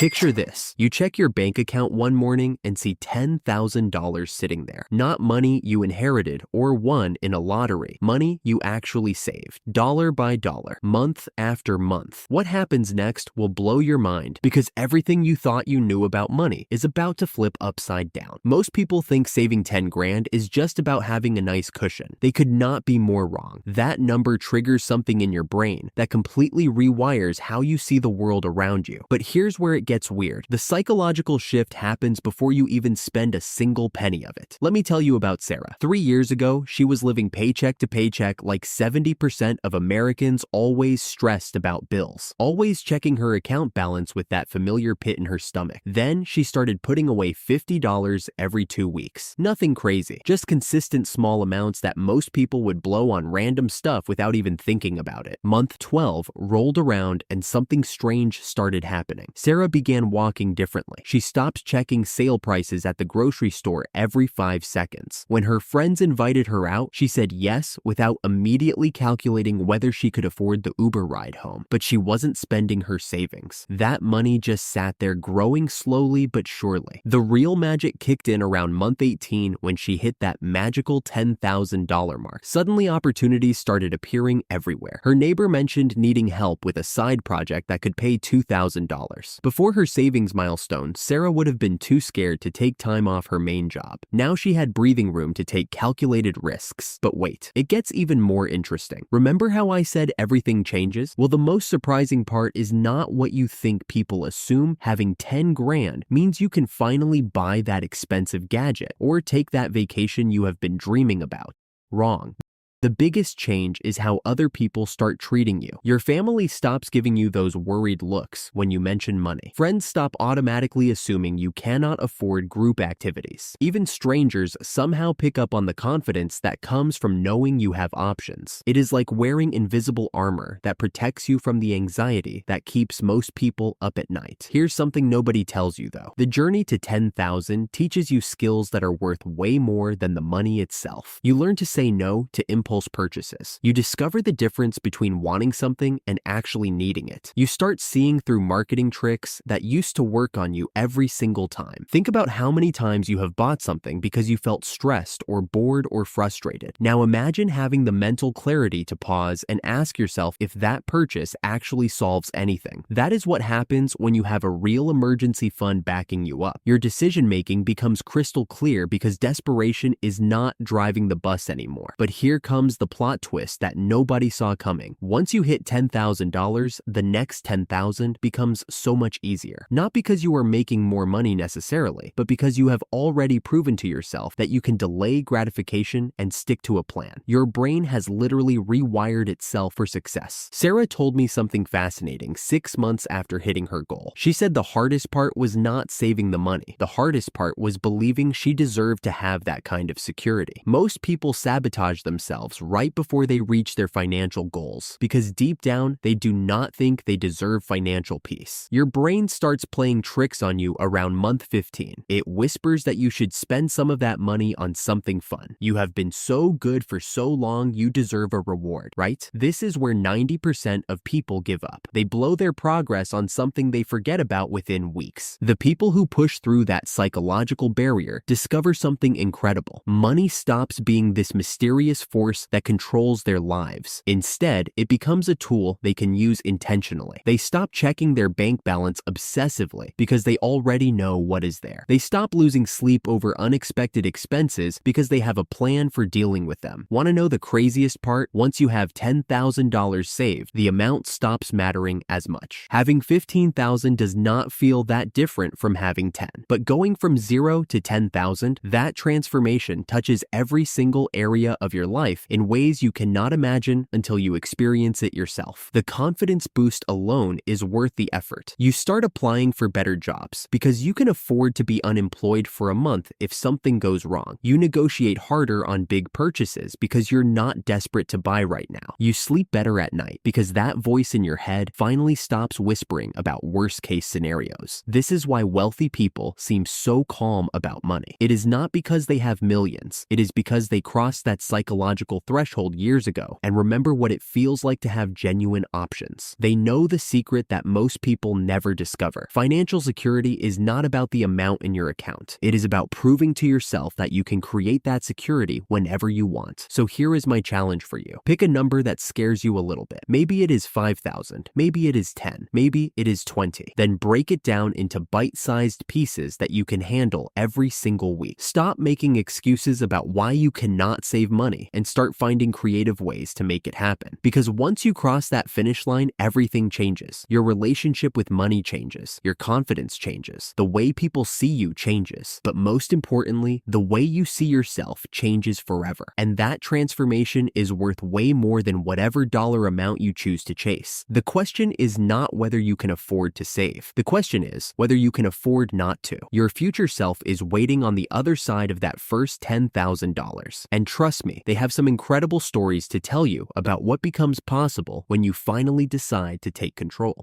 Picture this. You check your bank account one morning and see $10,000 sitting there. Not money you inherited or won in a lottery. Money you actually saved. Dollar by dollar. Month after month. What happens next will blow your mind because everything you thought you knew about money is about to flip upside down. Most people think saving 10 grand is just about having a nice cushion. They could not be more wrong. That number triggers something in your brain that completely rewires how you see the world around you. But here's where it gets weird. The psychological shift happens before you even spend a single penny of it. Let me tell you about Sarah. 3 years ago, she was living paycheck to paycheck like 70% of Americans, always stressed about bills, always checking her account balance with that familiar pit in her stomach. Then she started putting away $50 every 2 weeks. Nothing crazy, just consistent small amounts that most people would blow on random stuff without even thinking about it. Month 12 rolled around and something strange started happening. Sarah began walking differently. She stopped checking sale prices at the grocery store every 5 seconds. When her friends invited her out, she said yes without immediately calculating whether she could afford the Uber ride home. But she wasn't spending her savings. That money just sat there growing slowly but surely. The real magic kicked in around month 18 when she hit that magical $10,000 mark. Suddenly opportunities started appearing everywhere. Her neighbor mentioned needing help with a side project that could pay $2,000. Before her savings milestone, Sarah would have been too scared to take time off her main job. Now she had breathing room to take calculated risks. But wait, it gets even more interesting. Remember how I said everything changes? Well, the most surprising part is not what you think people assume. Having 10 grand means you can finally buy that expensive gadget or take that vacation you have been dreaming about. Wrong. The biggest change is how other people start treating you. Your family stops giving you those worried looks when you mention money. Friends stop automatically assuming you cannot afford group activities. Even strangers somehow pick up on the confidence that comes from knowing you have options. It is like wearing invisible armor that protects you from the anxiety that keeps most people up at night. Here's something nobody tells you though. The journey to 10,000 teaches you skills that are worth way more than the money itself. You learn to say no to impulse purchases. You discover the difference between wanting something and actually needing it. You start seeing through marketing tricks that used to work on you every single time. Think about how many times you have bought something because you felt stressed or bored or frustrated. Now imagine having the mental clarity to pause and ask yourself if that purchase actually solves anything. That is what happens when you have a real emergency fund backing you up. Your decision making becomes crystal clear because desperation is not driving the bus anymore. But here comes the plot twist that nobody saw coming. Once you hit $10,000, the next 10,000 becomes so much easier. Not because you are making more money necessarily, but because you have already proven to yourself that you can delay gratification and stick to a plan. Your brain has literally rewired itself for success. Sarah told me something fascinating 6 months after hitting her goal. She said the hardest part was not saving the money. The hardest part was believing she deserved to have that kind of security. Most people sabotage themselves right before they reach their financial goals because deep down they do not think they deserve financial peace. Your brain starts playing tricks on you around month 15. It whispers that you should spend some of that money on something fun. You have been so good for so long, you deserve a reward, right? This is where 90% of people give up. They blow their progress on something they forget about within weeks. The people who push through that psychological barrier discover something incredible. Money stops being this mysterious force that controls their lives. Instead, it becomes a tool they can use intentionally. They stop checking their bank balance obsessively because they already know what is there. They stop losing sleep over unexpected expenses because they have a plan for dealing with them. Want to know the craziest part? Once you have $10,000 saved, the amount stops mattering as much. Having $15,000 does not feel that different from having 10. But going from 0 to 10,000, that transformation touches every single area of your life in ways you cannot imagine until you experience it yourself. The confidence boost alone is worth the effort. You start applying for better jobs because you can afford to be unemployed for a month if something goes wrong. You negotiate harder on big purchases because you're not desperate to buy right now. You sleep better at night because that voice in your head finally stops whispering about worst case scenarios. This is why wealthy people seem so calm about money. It is not because they have millions. It is because they crossed that psychological physical threshold years ago and remember what it feels like to have genuine options. They know the secret that most people never discover. Financial security is not about the amount in your account. It is about proving to yourself that you can create that security whenever you want. So here is my challenge for you. Pick a number that scares you a little bit. Maybe it is 5,000, maybe it is 10, maybe it is 20. Then break it down into bite-sized pieces that you can handle every single week. Stop making excuses about why you cannot save money and start finding creative ways to make it happen. Because once you cross that finish line, everything changes. Your relationship with money changes. Your confidence changes. The way people see you changes. But most importantly, the way you see yourself changes forever. And that transformation is worth way more than whatever dollar amount you choose to chase. The question is not whether you can afford to save. The question is whether you can afford not to. Your future self is waiting on the other side of that first $10,000. And trust me, they have some incredible stories to tell you about what becomes possible when you finally decide to take control.